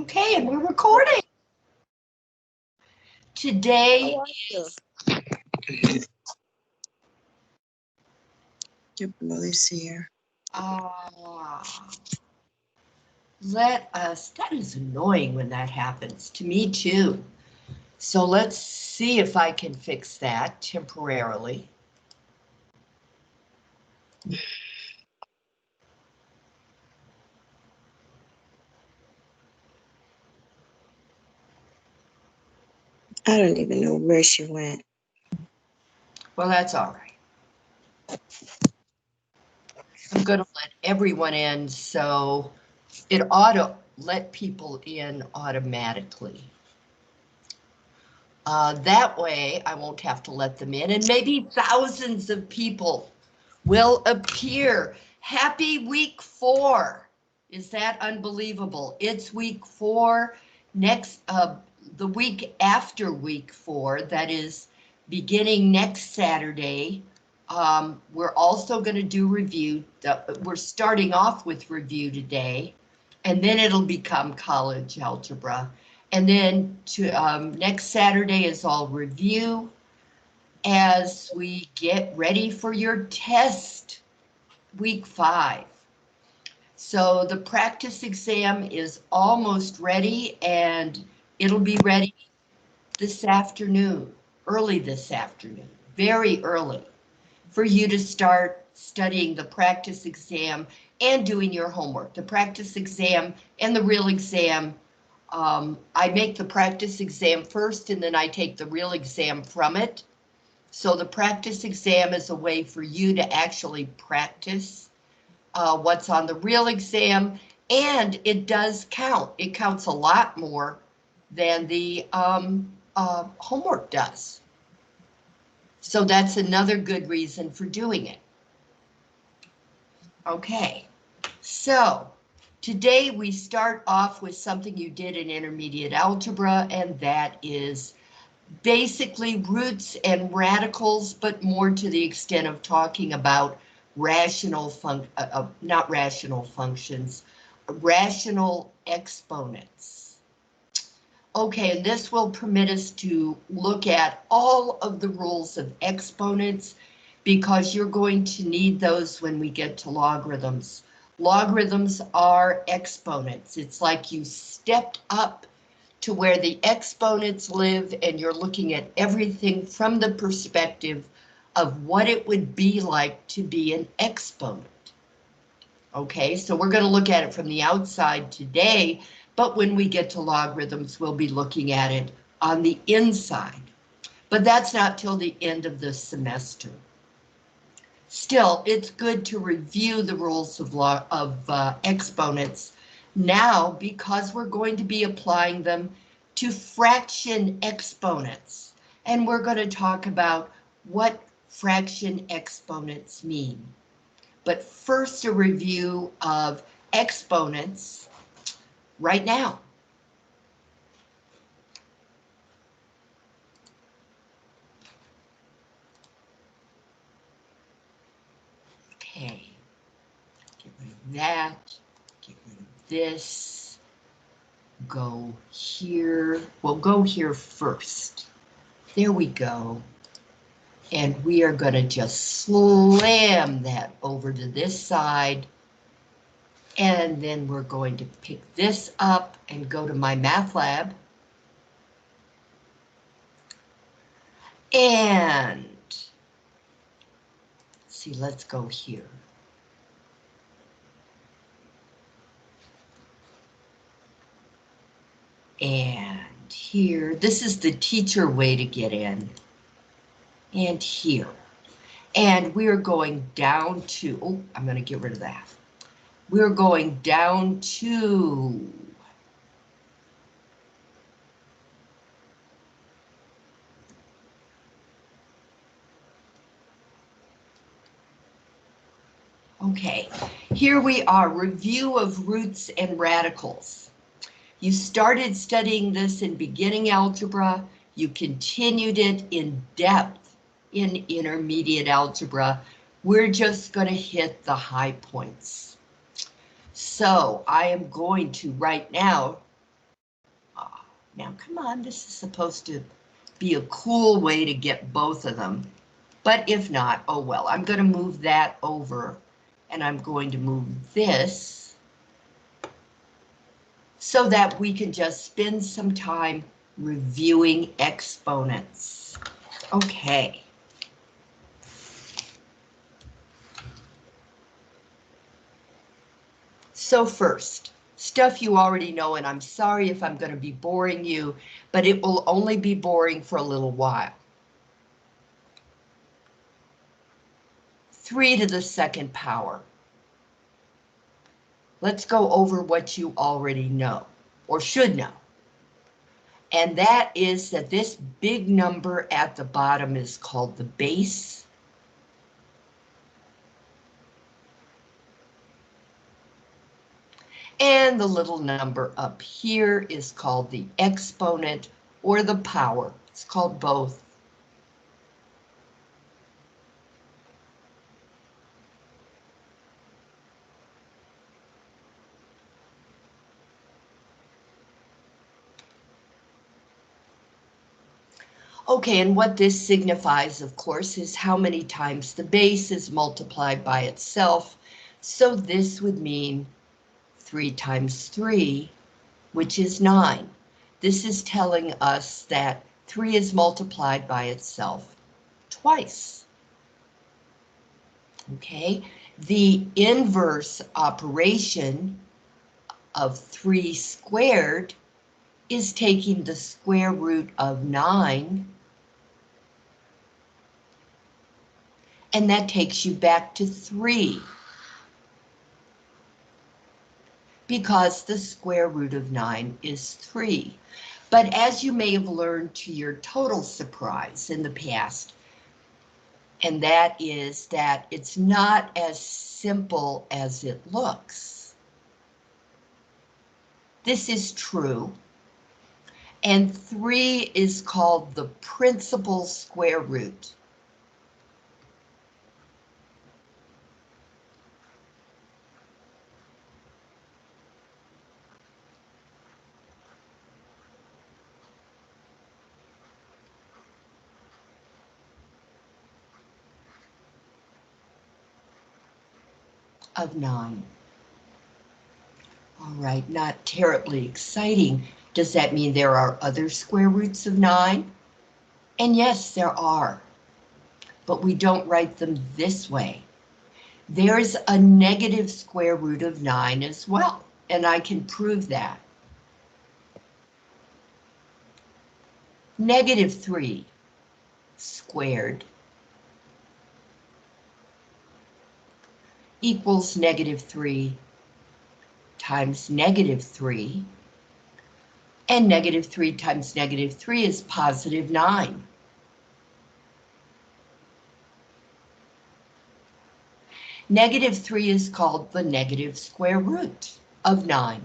Okay, and we're recording. Today is... Your brother's here. That is annoying when that happens, to me too. So let's see if I can fix that temporarily. I don't even know where she went. Well, that's all right. I'm going to let everyone in, so it ought to let people in automatically. That way, I won't have to let them in, and maybe thousands of people will appear. Happy week 4. Is that unbelievable? It's week 4. The week after week 4, that is beginning next Saturday. We're also going to do review. We're starting off with review today, and then it'll become college algebra. And then next Saturday is all review as we get ready for your test, week 5. So the practice exam is almost ready, and it'll be ready this afternoon, early this afternoon, very early, for you to start studying the practice exam and doing your homework. The practice exam and the real exam, I make the practice exam first, and then I take the real exam from it. So the practice exam is a way for you to actually practice what's on the real exam, and it does count. It counts a lot more than the homework does. So that's another good reason for doing it. Okay, so today we start off with something you did in intermediate algebra, and that is basically roots and radicals, but more to the extent of talking about not rational functions, rational exponents. Okay, and this will permit us to look at all of the rules of exponents, because you're going to need those when we get to logarithms. Logarithms are exponents. It's like you stepped up to where the exponents live, and you're looking at everything from the perspective of what it would be like to be an exponent. Okay, so we're going to look at it from the outside today, but when we get to logarithms, we'll be looking at it on the inside. But that's not till the end of the semester. Still, it's good to review the rules of exponents now, because we're going to be applying them to fraction exponents. And we're going to talk about what fraction exponents mean. But first, a review of exponents right now. Okay, get rid of that, get rid of this, go here. We'll go here first. There we go. And we are going to just slam that over to this side. And then we're going to pick this up and go to my math lab. And see, let's go here. And here, this is the teacher way to get in. And here. And we're going down to, oh, I'm going to get rid of that. We're going down to okay, here we are, review of roots and radicals. You started studying this in beginning algebra. You continued it in depth in intermediate algebra. We're just going to hit the high points. So I am going to right now Now, come on, this is supposed to be a cool way to get both of them. But if not, oh well, I'm going to move that over, and I'm going to move this so that we can just spend some time reviewing exponents. Okay. So first, stuff you already know, and I'm sorry if I'm going to be boring you, but it will only be boring for a little while. 3 to the second power. Let's go over what you already know, or should know. And that is that this big number at the bottom is called the base. And the little number up here is called the exponent or the power. It's called both. Okay, and what this signifies, of course, is how many times the base is multiplied by itself. So this would mean 3 times 3, which is 9. This is telling us that 3 is multiplied by itself twice. Okay, the inverse operation of 3 squared is taking the square root of 9, and that takes you back to 3, because the square root of 9 is 3. But as you may have learned to your total surprise in the past, and that is that it's not as simple as it looks. This is true. And 3 is called the principal square root. Of 9. All right, not terribly exciting. Does that mean there are other square roots of 9? And yes, there are, but we don't write them this way. There's a negative square root of 9 as well, and I can prove that. Negative 3 squared equals negative 3 times negative 3, and negative 3 times negative 3 is positive 9. Negative 3 is called the negative square root of 9.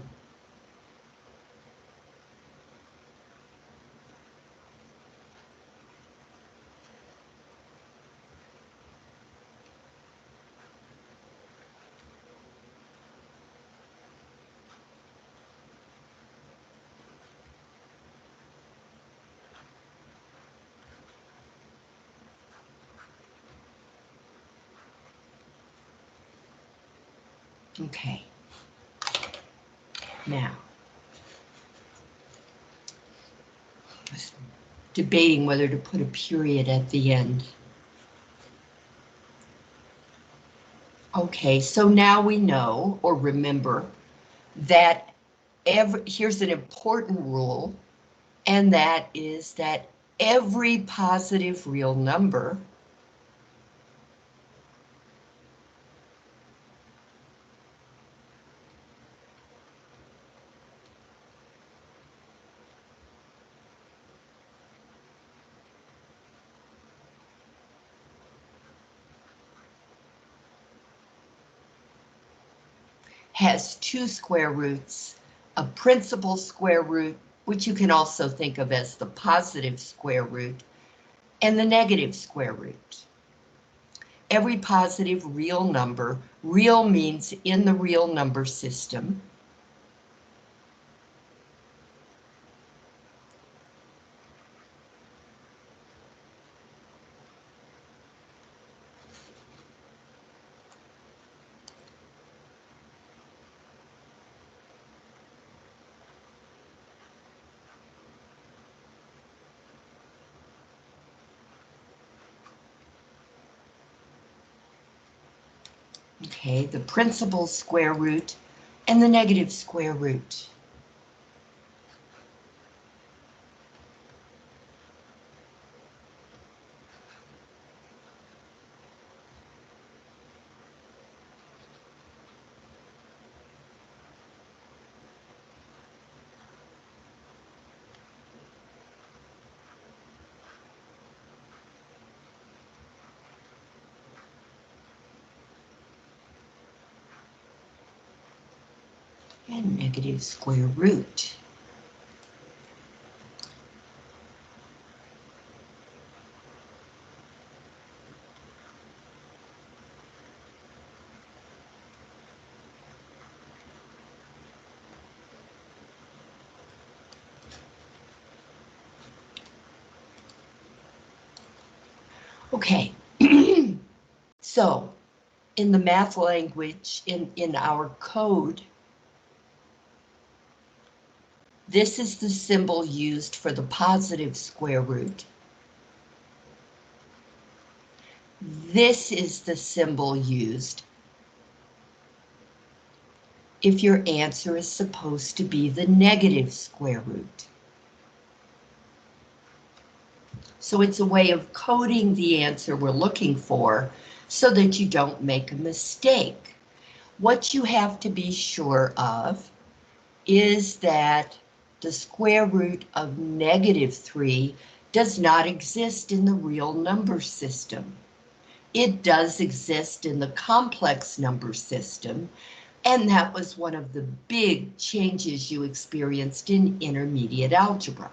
Okay. Now, debating whether to put a period at the end. Okay, so now we know, or remember, that here's an important rule, and that is that every positive real number has 2 square roots, a principal square root, which you can also think of as the positive square root, and the negative square root. Every positive real number, real means in the real number system, Okay, the principal square root and the negative square root. And negative square root. Okay, so in the math language, in our code, this is the symbol used for the positive square root. This is the symbol used if your answer is supposed to be the negative square root. So it's a way of coding the answer we're looking for so that you don't make a mistake. What you have to be sure of is that the square root of -3 does not exist in the real number system. It does exist in the complex number system, and that was one of the big changes you experienced in intermediate algebra.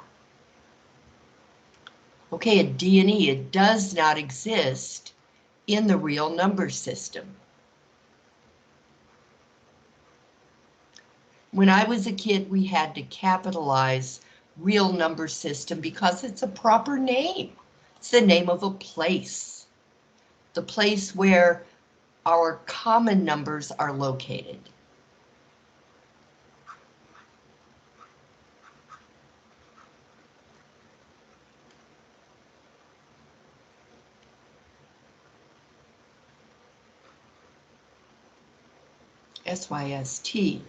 Okay, at D&E, it does not exist in the real number system. When I was a kid, we had to capitalize real number system because it's a proper name. It's the name of a place, the place where our common numbers are located. SYSTEM.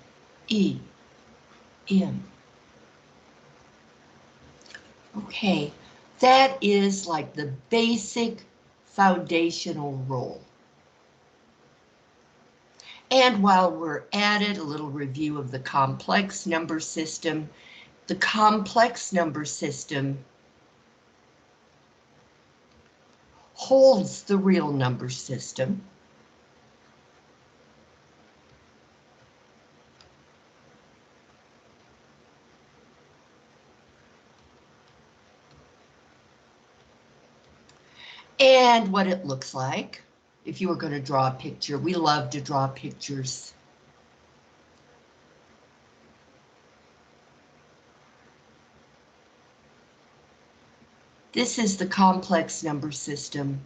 Okay, that is like the basic foundational rule. And while we're at it, a little review of the complex number system. The complex number system holds the real number system. And what it looks like, if you were going to draw a picture, we love to draw pictures. This is the complex number system.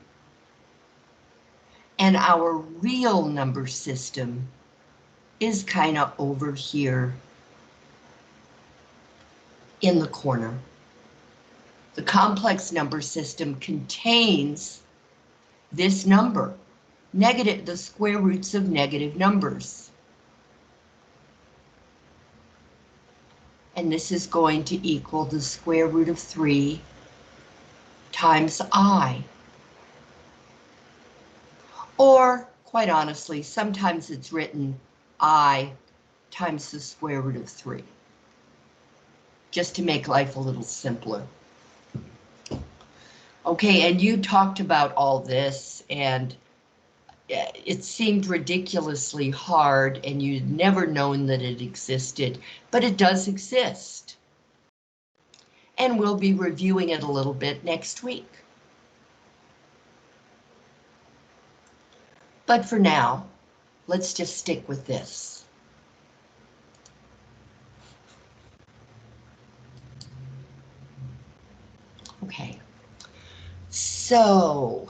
And our real number system is kind of over here in the corner. The complex number system contains this number, the square roots of negative numbers. And this is going to equal the square root of 3 times I. Or, quite honestly, sometimes it's written I times the square root of 3, just to make life a little simpler. Okay, and you talked about all this, and it seemed ridiculously hard, and you'd never known that it existed, but it does exist. And we'll be reviewing it a little bit next week. But for now, let's just stick with this. Okay, so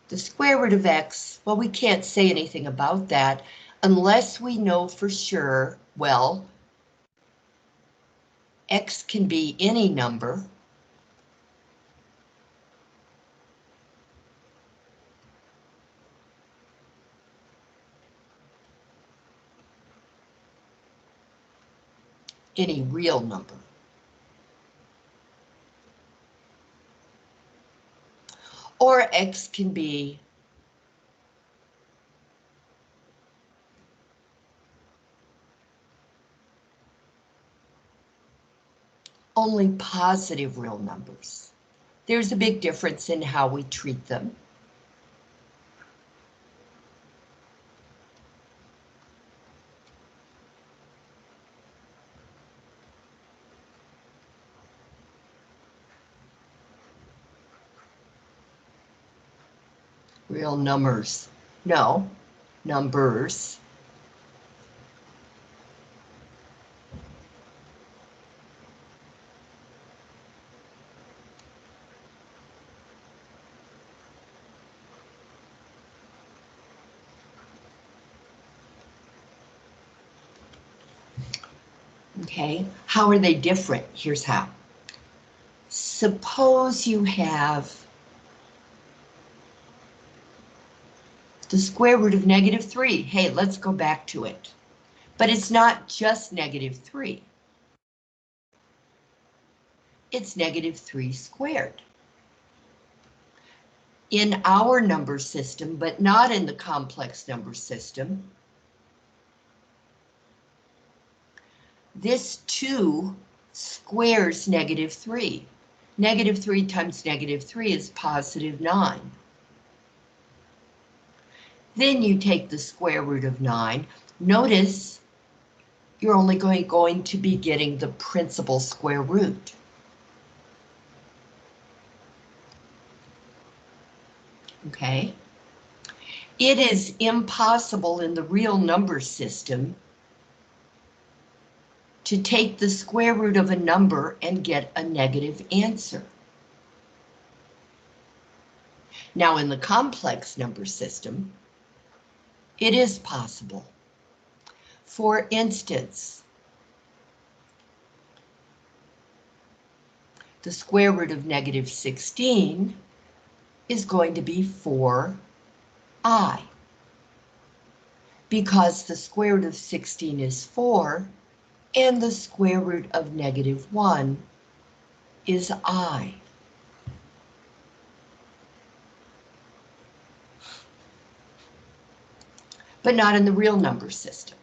the square root of x, well, we can't say anything about that unless we know for sure, well, x can be any number. any real number. Or x can be only positive real numbers. There's a big difference in how we treat them. Real numbers. No, numbers. Okay, how are they different? Here's how. Suppose you have the square root of -3. Hey, let's go back to it. But it's not just -3. It's -3 squared. In our number system, but not in the complex number system, this 2 squares -3. -3 times -3 is +9. Then you take the square root of 9. Notice you're only going to be getting the principal square root. Okay? It is impossible in the real number system to take the square root of a number and get a negative answer. Now, in the complex number system, it is possible. For instance, the square root of -16 is going to be 4i. Because the square root of 16 is 4, and the square root of -1 is I. But not in the real number system.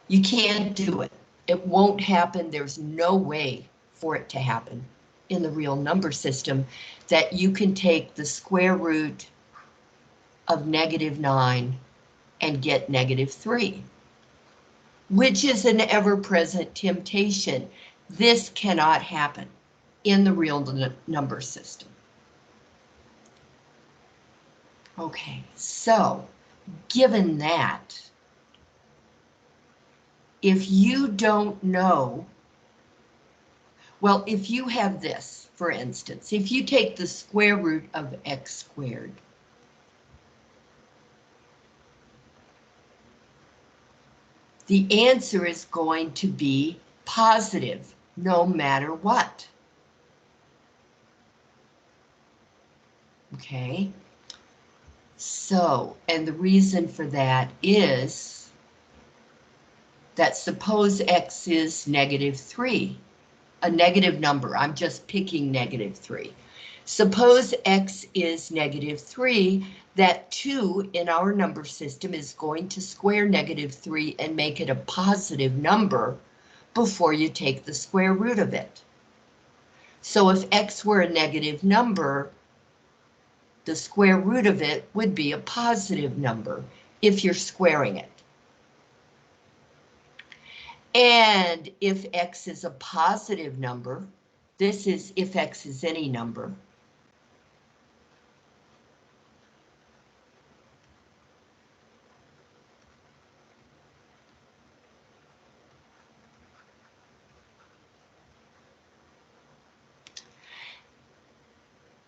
You can't do it. It won't happen. There's no way for it to happen in the real number system that you can take the square root of -9 and get -3, which is an ever-present temptation. This cannot happen in the real number system. Okay, so given that, if you don't know, well, if you have this, for instance, if you take the square root of x squared, the answer is going to be positive no matter what. Okay, so, and the reason for that is that suppose x is -3, a negative number. I'm just picking -3. Suppose x is -3, that 2 in our number system is going to square -3 and make it a positive number before you take the square root of it. So if x were a negative number, the square root of it would be a positive number if you're squaring it. And if x is a positive number, this is if x is any number,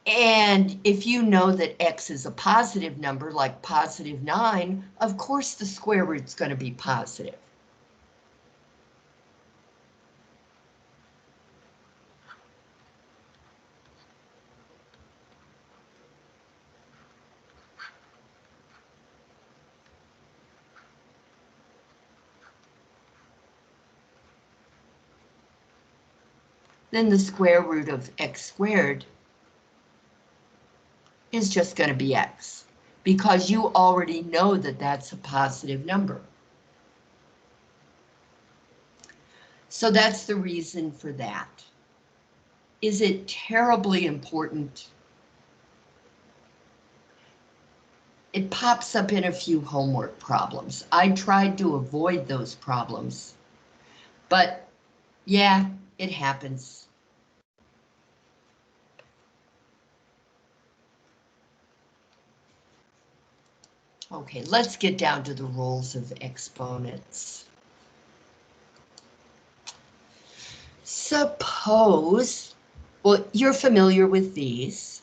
and if you know that x is a positive number, like +9, of course the square root's going to be positive. then the square root of x squared is just going to be x, because you already know that that's a positive number. So that's the reason for that. Is it terribly important? It pops up in a few homework problems. I tried to avoid those problems, but yeah, it happens. Okay, let's get down to the rules of exponents. Suppose, well, you're familiar with these.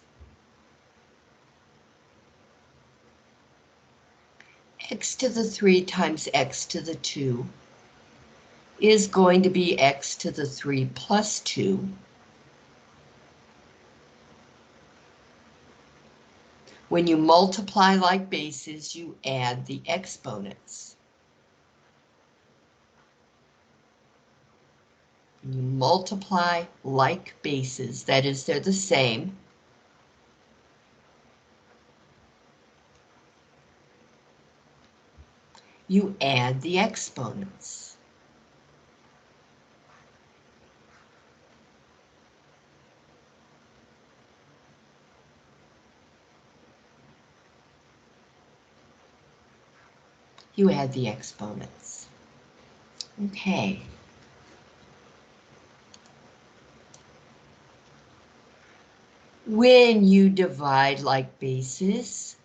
X to the 3 times x to the 2 is going to be x to the 3 plus 2. When you multiply like bases, you add the exponents. When you multiply like bases, that is, they're the same, you add the exponents. You add the exponents. Okay. When you divide like bases,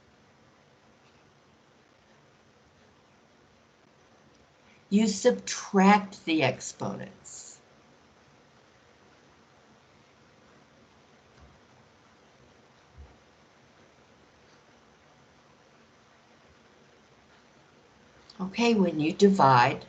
you subtract the exponents. Okay, when you divide,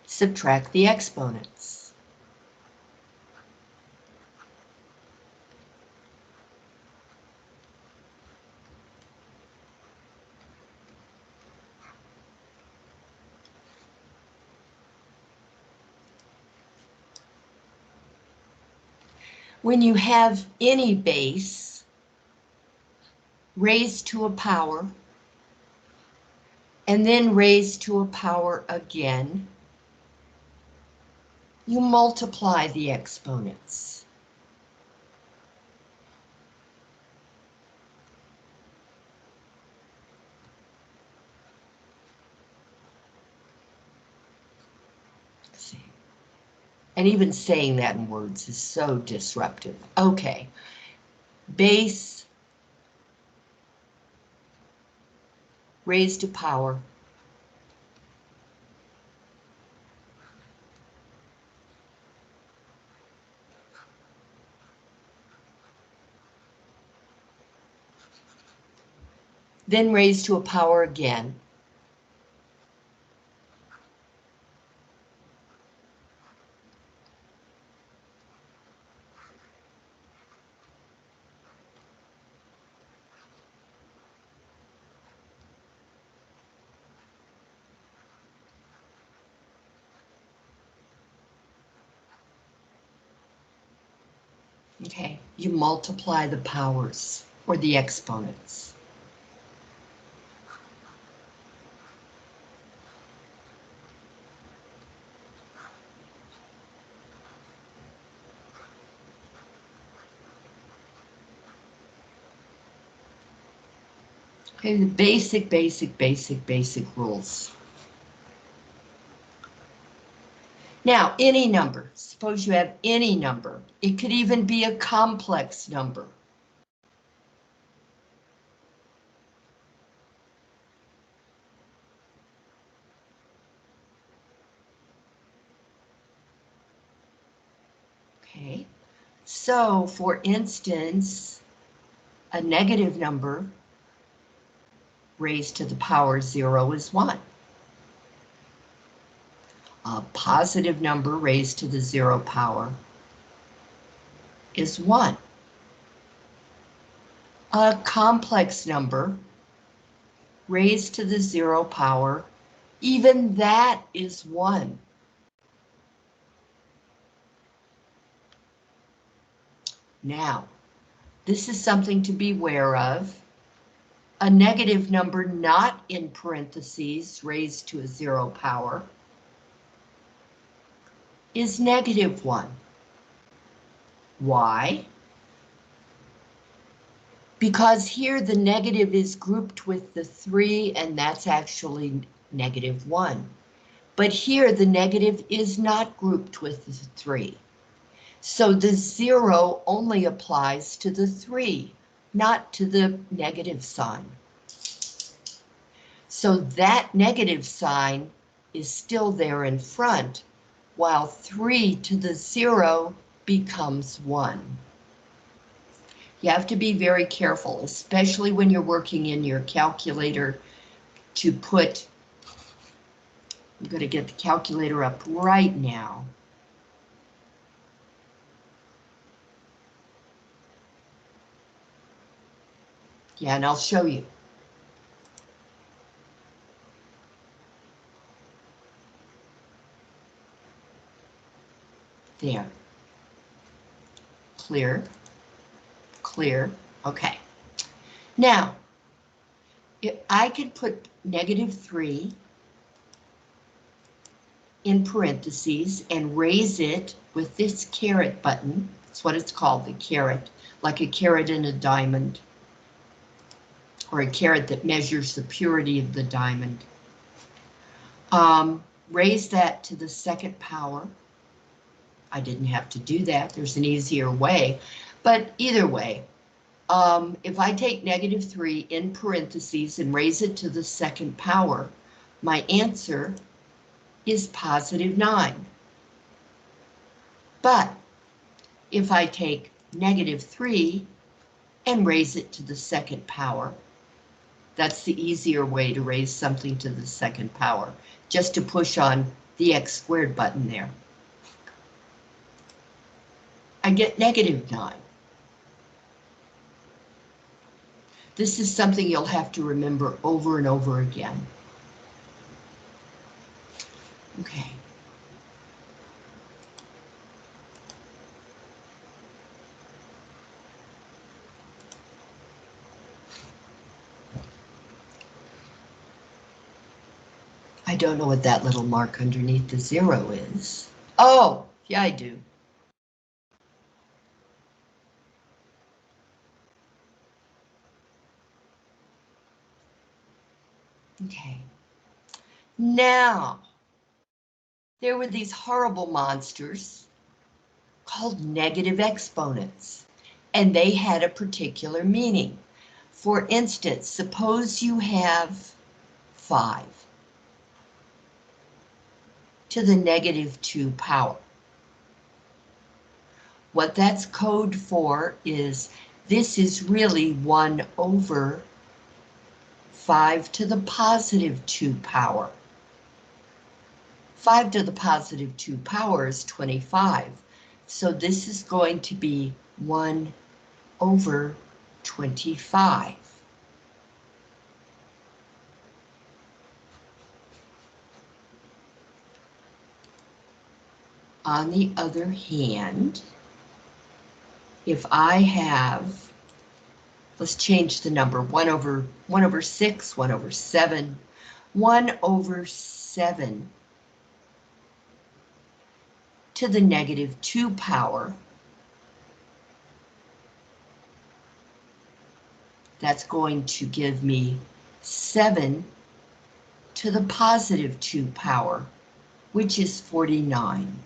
subtract the exponents. When you have any base raised to a power and then raised to a power again, you multiply the exponents. See? And even saying that in words is so disruptive. Okay, base raised to power, then raised to a power again. Okay, you multiply the powers or the exponents. Okay, the basic rules. Now, any number, suppose you have any number. It could even be a complex number. Okay, so for instance, a negative number raised to the power 0 is 1. A positive number raised to the 0 power is 1. A complex number raised to the 0 power, even that is 1. Now, this is something to be aware of. A negative number not in parentheses raised to a 0 power is negative 1. Why? Because here the negative is grouped with the 3, and that's actually negative 1. But here the negative is not grouped with the 3. So the 0 only applies to the 3, not to the negative sign. So that negative sign is still there in front, while 3 to the 0 becomes 1. You have to be very careful, especially when you're working in your calculator, to put, I'm going to get the calculator up right now. Yeah, and I'll show you. There. Clear. Clear. Okay. Now, if I could put negative 3 in parentheses and raise it with this caret button. That's what it's called, the caret, like a caret in a diamond, or a caret that measures the purity of the diamond. Raise that to the 2nd power. I didn't have to do that. There's an easier way, but either way, if I take negative 3 in parentheses and raise it to the 2nd power, my answer is positive 9. But if I take negative 3 and raise it to the 2nd power, that's the easier way to raise something to the 2nd power, just to push on the x squared button there. I get negative 9. This is something you'll have to remember over and over again. Okay. I don't know what that little mark underneath the 0 is. Oh, yeah, I do. Okay. Now, there were these horrible monsters called negative exponents, and they had a particular meaning. For instance, suppose you have 5 to the negative 2 power. What that's code for is this is really 1 over 5 to the positive 2 power. 5 to the positive 2 power is 25. So this is going to be 1 over 25. On the other hand, if I have, let's change the number, 1 over 6, 1 over 7, 1 over 7 to the negative 2 power, that's going to give me 7 to the positive 2 power, which is 49.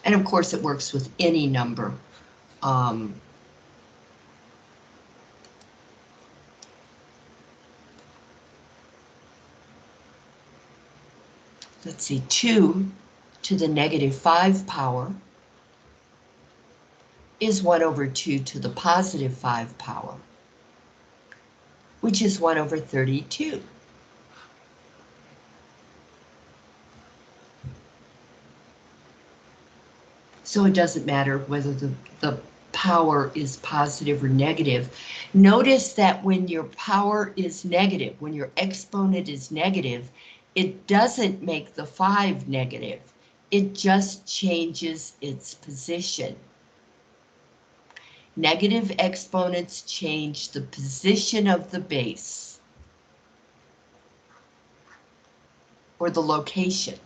And of course it works with any number. Let's see, 2 to the negative 5 power is 1 over 2 to the positive 5 power, which is 1 over 32. So it doesn't matter whether the power is positive or negative. Notice that when your power is negative, when your exponent is negative, it doesn't make the 5 negative. It just changes its position. Negative exponents change the position of the base or the location.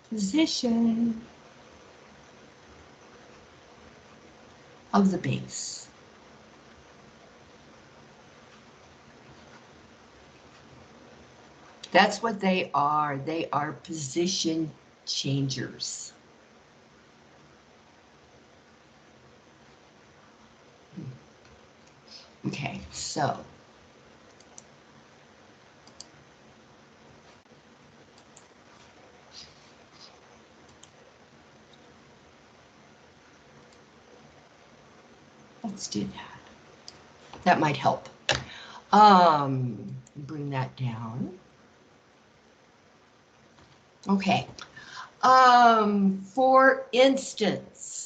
Position of the base. That's what they are. They are position changers. Okay, so let's do that. That might help. Bring that down. Okay. For instance,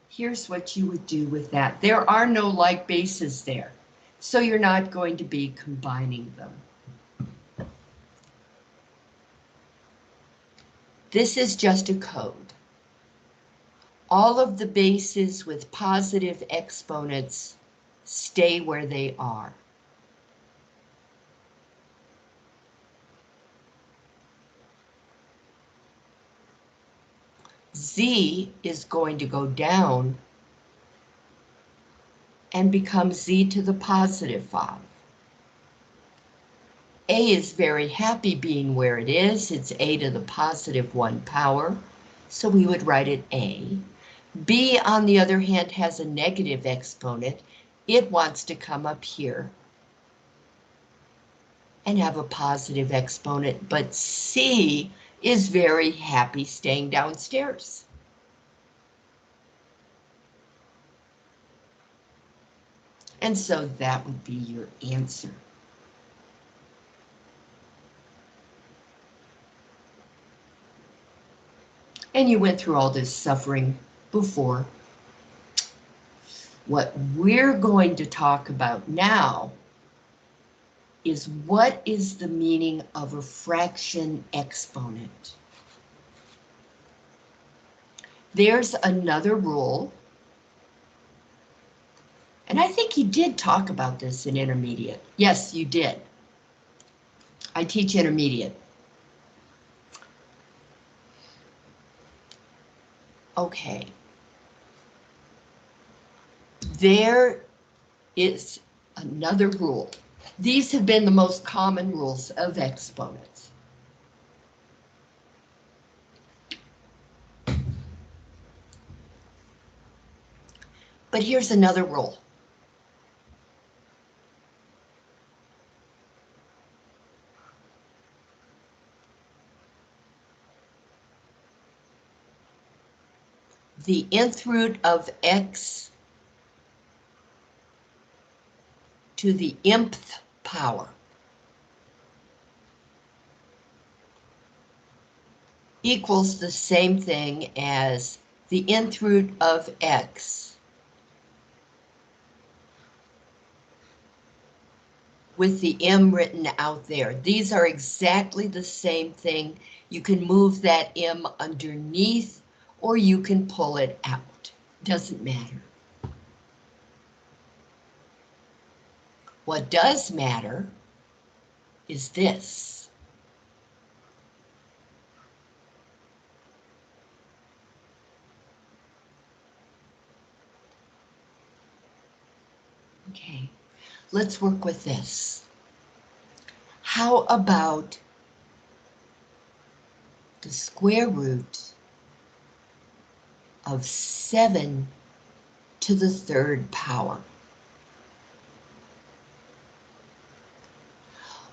here's what you would do with that. There are no like bases there, so you're not going to be combining them. This is just a code. All of the bases with positive exponents stay where they are. Z is going to go down and become Z to the positive 5. A is very happy being where it is. It's A to the positive 1 power, so we would write it A. B, on the other hand, has a negative exponent. It wants to come up here and have a positive exponent, but C is very happy staying downstairs. And so that would be your answer. And you went through all this suffering before. What we're going to talk about now is what is the meaning of a fraction exponent. There's another rule, and I think you did talk about this in intermediate. Yes, you did. I teach intermediate. Okay. There is another rule. These have been the most common rules of exponents. But here's another rule. The nth root of x to the mth power equals the same thing as the nth root of x with the M written out there. These are exactly the same thing. You can move that M underneath or you can pull it out. Doesn't matter. What does matter is this. Okay, let's work with this. How about the square root of 7 to the 3rd power?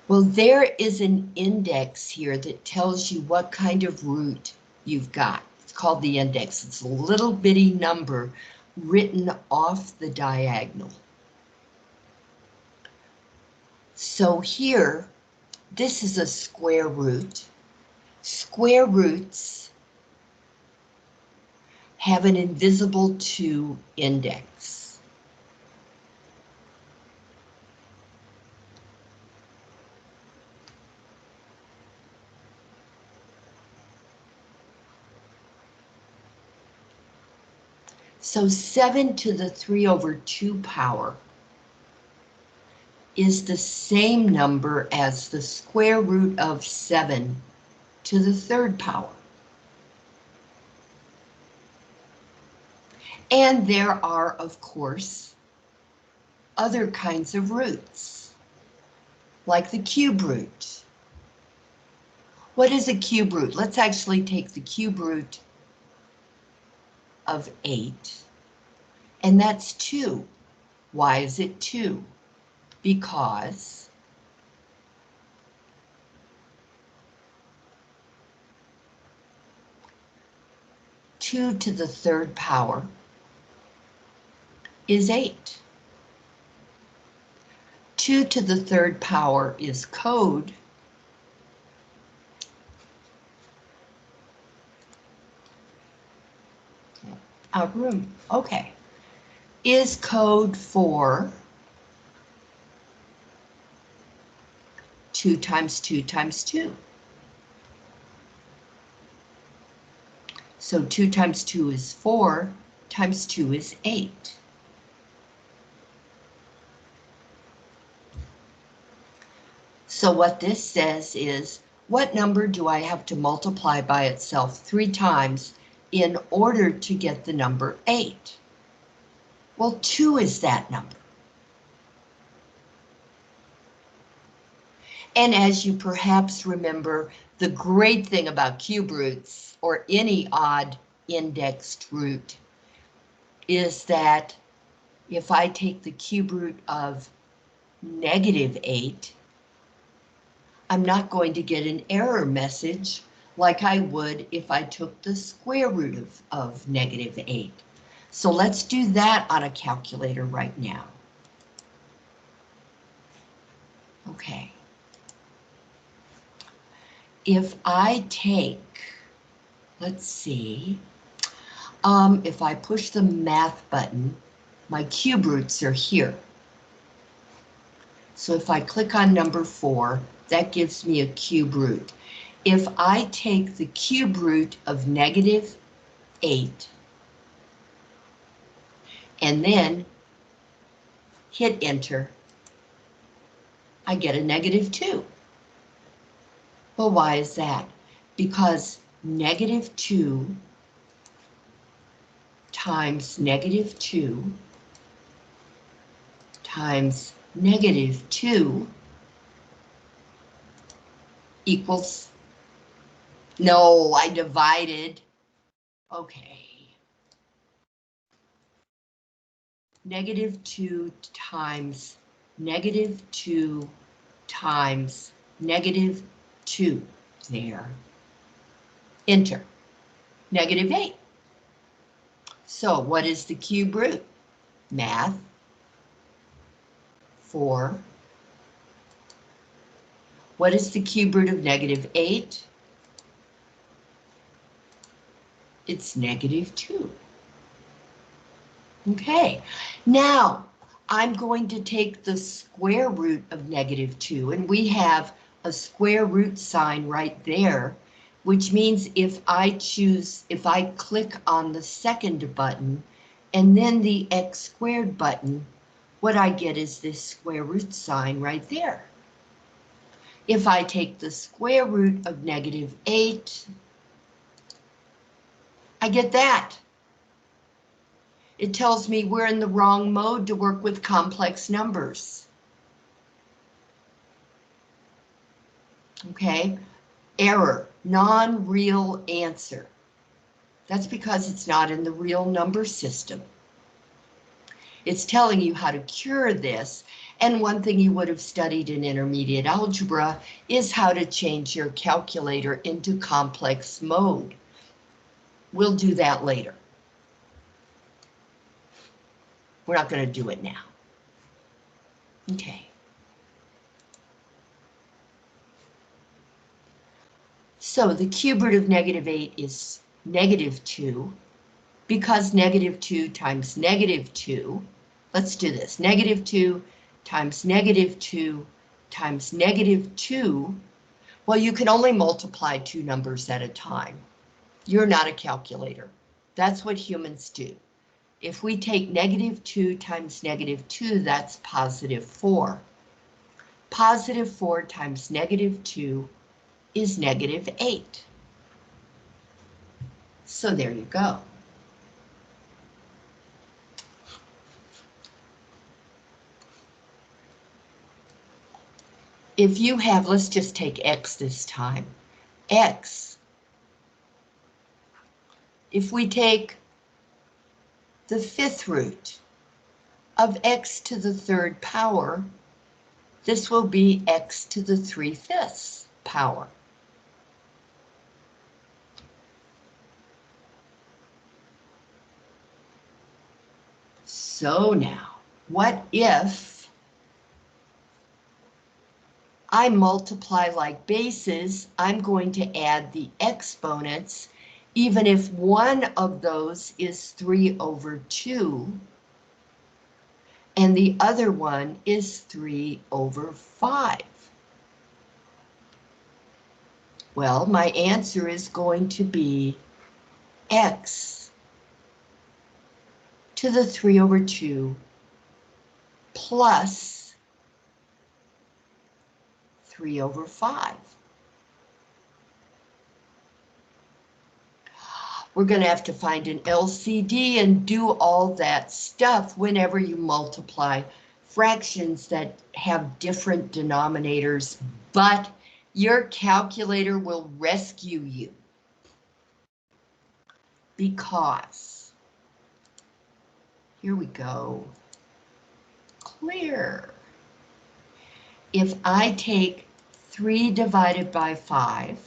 Well, there is an index here that tells you what kind of root you've got. It's called the index. It's a little bitty number written off the diagonal. So here, this is a square root. Square roots have an invisible 2 index. So 7 to the 3/2 power is the same number as the square root of 7 to the 3rd power. And there are, of course, other kinds of roots, like the cube root. What is a cube root? Let's actually take the cube root of 8, and that's 2. Why is it 2? Because two to the 3rd power is 8. 2 to the 3rd power is code out room. Okay. Is code for 2 times 2 times 2. So 2 times 2 is 4, times 2 is 8. So what this says is, what number do I have to multiply by itself 3 times in order to get the number 8? Well, 2 is that number. And as you perhaps remember, the great thing about cube roots or any odd indexed root is that if I take the cube root of -8, I'm not going to get an error message like I would if I took the square root of -8. So let's do that on a calculator right now. Okay. If I take, let's see, if I push the math button, my cube roots are here. So if I click on number 4, that gives me a cube root. If I take the cube root of -8 and then hit enter, I get a -2. Well, why is that? Because -2 times -2 times -2 equals, no, I divided. Okay. -2 times -2 times -2. There. Enter. -8. So what is the cube root? Math. 4. What is the cube root of -8? It's -2. Okay, now I'm going to take the square root of -2, and we have a square root sign right there, which means if I click on the second button and then the x squared button, what I get is this square root sign right there. If I take the square root of -8, I get that. It tells me we're in the wrong mode to work with complex numbers. Okay, error, non-real answer. That's because it's not in the real number system. It's telling you how to cure this, and one thing you would have studied in intermediate algebra is how to change your calculator into complex mode. We'll do that later. We're not going to do it now. Okay. So the cube root of -8 is -2, because -2 times -2, let's do this, -2 times -2 times -2, well, you can only multiply two numbers at a time. You're not a calculator. That's what humans do. If we take -2 times -2, that's +4. +4 times -2 is -8. So there you go. If you have, let's just take x this time, x, if we take the fifth root of x to the third power, this will be x to the 3/5 power. So now, what if I multiply like bases? I'm going to add the exponents, even if one of those is 3/2, and the other one is 3/5. Well, my answer is going to be x to the 3/2 plus 3/5. We're going to have to find an LCD and do all that stuff whenever you multiply fractions that have different denominators, but your calculator will rescue you. Because, here we go, clear. If I take 3 divided by 5,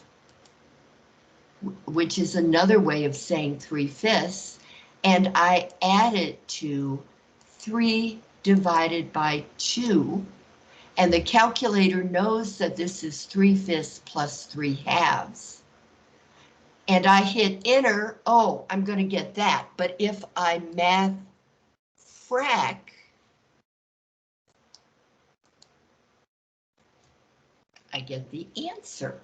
which is another way of saying 3/5, and I add it to 3 divided by 2, and the calculator knows that this is 3/5 plus 3/2, and I hit enter, oh, I'm going to get that. But if I math frac, I get the answer.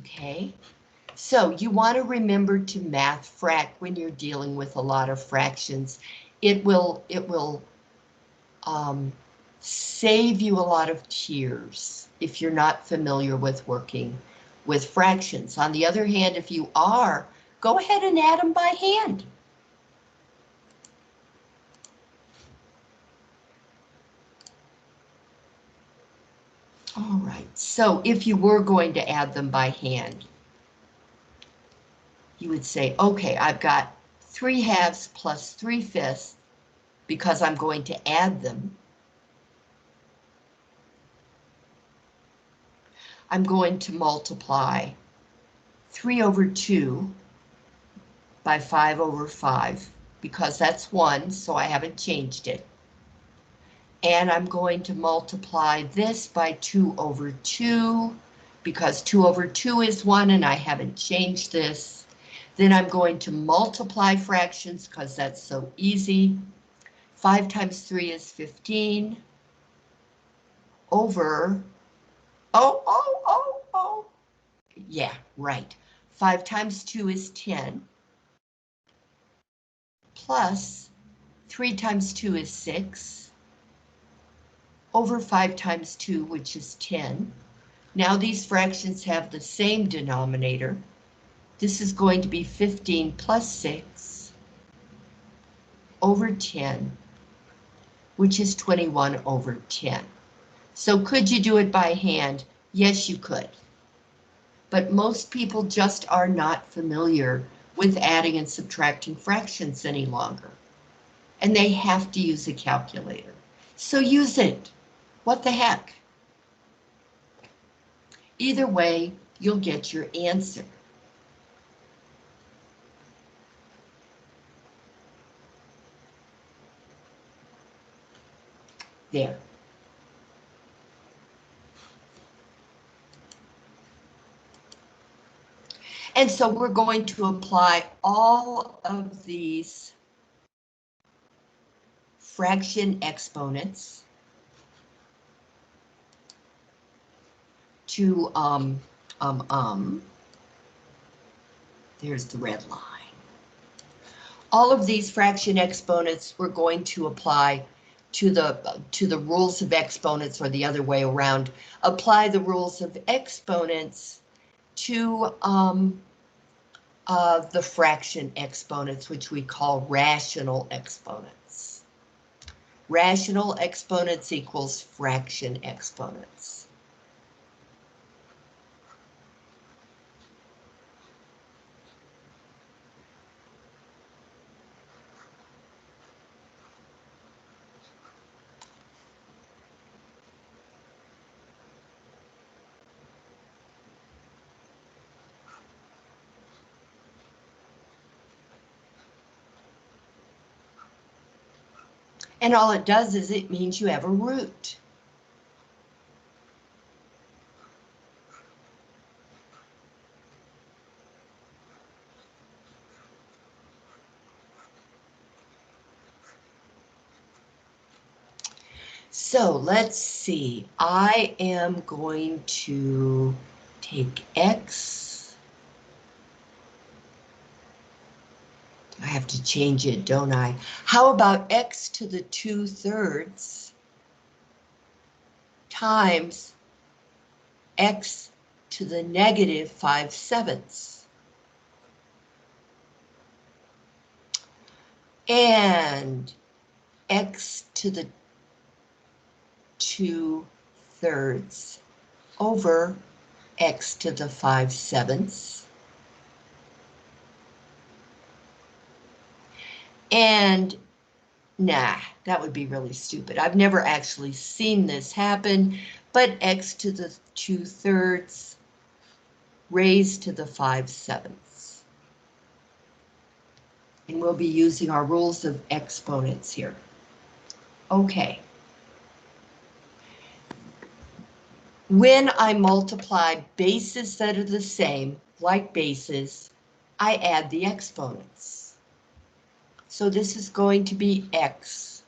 Okay, so you want to remember to math frac when you're dealing with a lot of fractions. It will save you a lot of tears if you're not familiar with working with fractions. On the other hand, if you are, go ahead and add them by hand. All right, so if you were going to add them by hand, you would say, okay, I've got 3/2 plus 3/5 because I'm going to add them. I'm going to multiply 3/2 by 5/5 because that's 1, so I haven't changed it. And I'm going to multiply this by 2/2 because 2/2 is 1 and I haven't changed this. Then I'm going to multiply fractions because that's so easy. 5 times 3 is 15 over, yeah, right. 5 times 2 is 10, plus 3 times 2 is 6, over 5 times 2, which is 10. Now these fractions have the same denominator. This is going to be 15 plus 6 over 10, which is 21 over 10. So could you do it by hand? Yes, you could. But most people just are not familiar with adding and subtracting fractions any longer. And they have to use a calculator. So use it. What the heck? Either way, you'll get your answer. There. And so we're going to apply all of these fraction exponents to, there's the red line. All of these fraction exponents we're going to apply to the rules of exponents, or the other way around. Apply the rules of exponents to the fraction exponents, which we call rational exponents. Rational exponents equals fraction exponents. And all it does is it means you have a root. So let's see, I am going to take X. I have to change it, don't I? How about X to the 2/3 times X to the negative 5/7? And X to the 2/3 over X to the 5/7. And nah, that would be really stupid. I've never actually seen this happen, but X to the 2/3 raised to the 5/7. And we'll be using our rules of exponents here. Okay. When I multiply bases that are the same, like bases, I add the exponents. So this is going to be X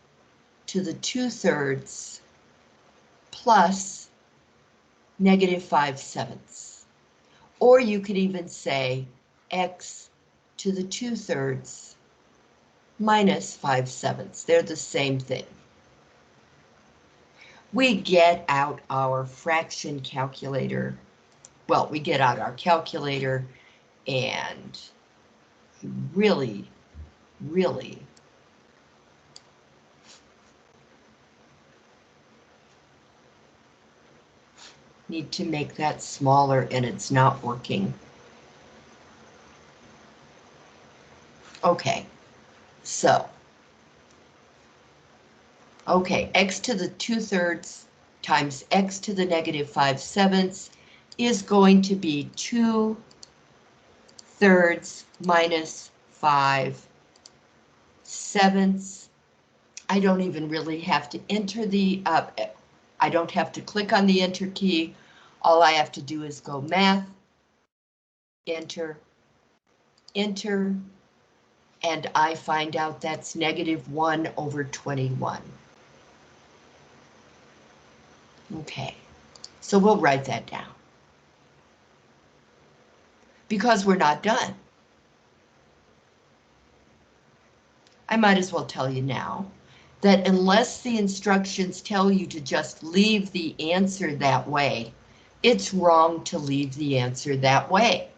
to the 2/3 plus negative 5/7. Or you could even say X to the 2/3 minus 5/7. They're the same thing. We get out our fraction calculator. Well, we get out our calculator and really need to make that smaller, and it's not working. Okay, so, okay, X to the 2/3 times X to the negative 5/7 is going to be 2/3 minus 5/7. I don't even really have to enter the, I don't have to click on the enter key. All I have to do is go math, enter, enter, and I find out that's -1/21. Okay, so we'll write that down. Because we're not done. I might as well tell you now that unless the instructions tell you to just leave the answer that way, it's wrong to leave the answer that way.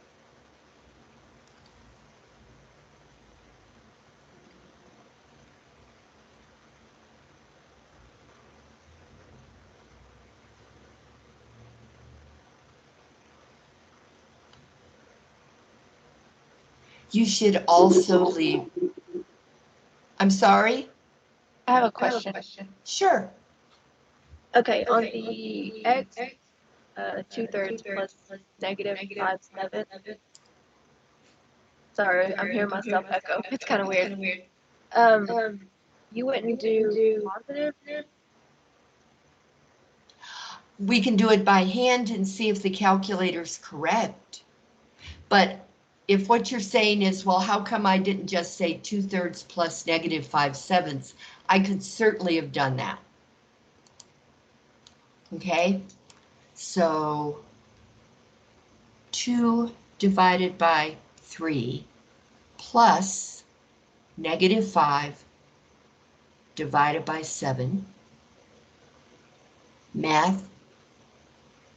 You should also leave. I'm sorry? I have a question. Sure. Okay, on the x, 2/3 plus -5/7. Sorry, I'm hearing myself echo. It's kind of weird. You wouldn't do positive? We can do it by hand and see if the calculator's correct. But if what you're saying is, well, how come I didn't just say 2/3 plus -5/7? I could certainly have done that. Okay, so 2 divided by 3 plus -5 divided by 7, math,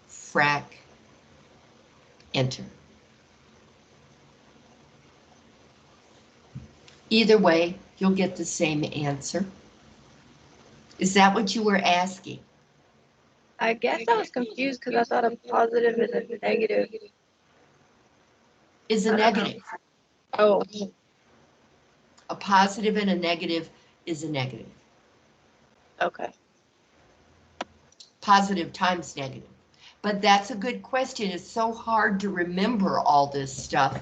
frac, enter. Either way, you'll get the same answer. Is that what you were asking? I guess I was confused because I thought a positive is a negative. Is a negative. Oh, A positive and a negative is a negative. okay. Positive times negative. But that's a good question. It's so hard to remember all this stuff.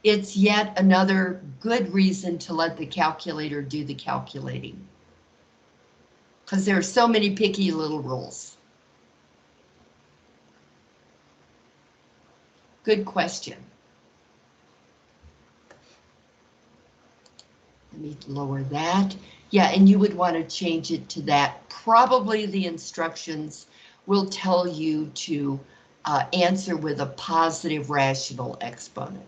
It's yet another good reason to let the calculator do the calculating. Because there are so many picky little rules. Good question. Let me lower that. Yeah, and you would want to change it to that. Probably the instructions will tell you to answer with a positive rational exponent.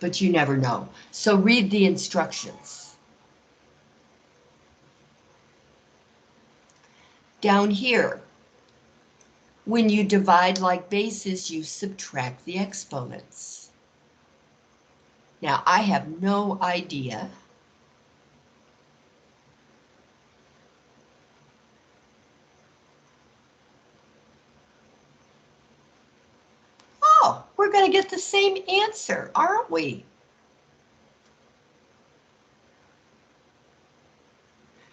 But you never know. So read the instructions. Down here, when you divide like bases, you subtract the exponents. Now, I have no idea oh, we're going to get the same answer, aren't we?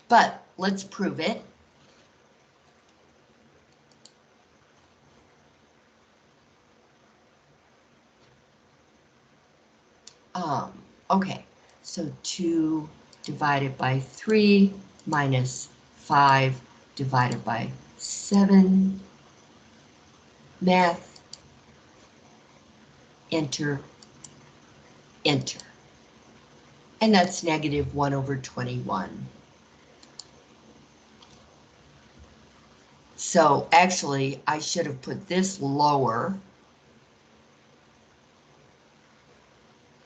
But let's prove it. Okay, so 2 divided by 3 minus 5 divided by 7. Math, enter, enter. And that's -1/21. So actually, I should have put this lower.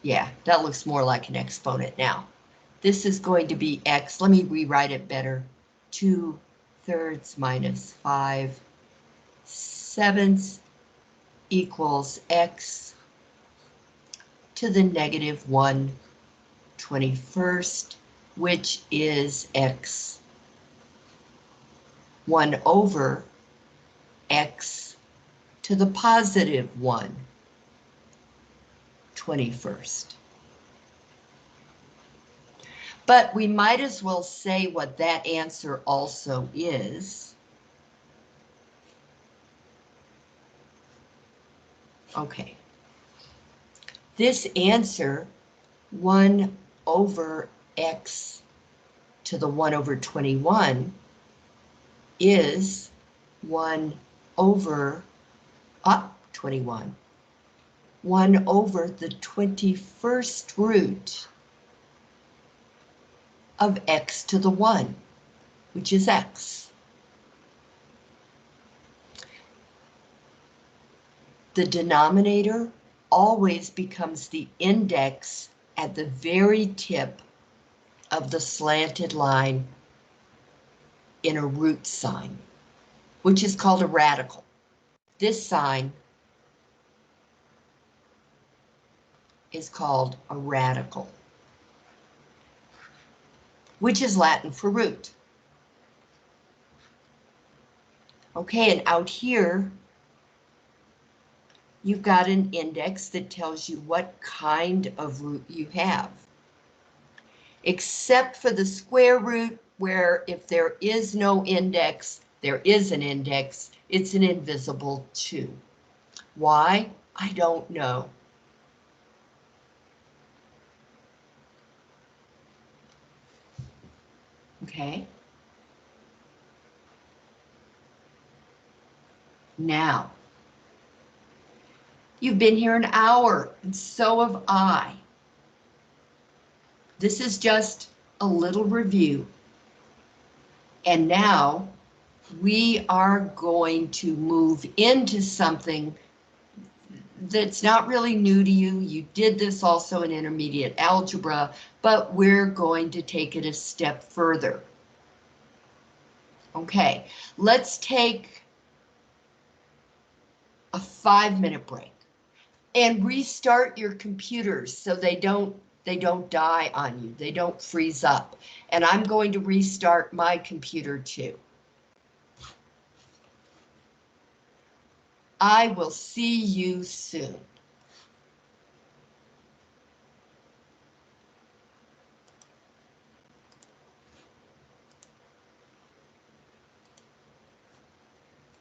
Yeah, that looks more like an exponent now. This is going to be x. Let me rewrite it better. 2/3 minus 5/7 equals x to the -1/21, which is x 1 over x to the +1/21. But we might as well say what that answer also is. Okay. This answer, 1 over x to the 1/21, is 1 over 21. 1 over the 21st root of x to the 1, which is x. The denominator always becomes the index at the very tip of the slanted line in a root sign, which is called a radical. This sign is called a radical, which is Latin for root. Okay, and out here, you've got an index that tells you what kind of root you have. Except for the square root, where if there is no index, there is an index, it's an invisible 2. Why? I don't know. Okay. Now, you've been here an hour, and so have I. This is just a little review. And now we are going to move into something that's not really new to you. You did this also in intermediate algebra, but we're going to take it a step further. Okay, let's take a 5-minute break and restart your computers so they don't die on you. They don't freeze up. And I'm going to restart my computer too. I will see you soon.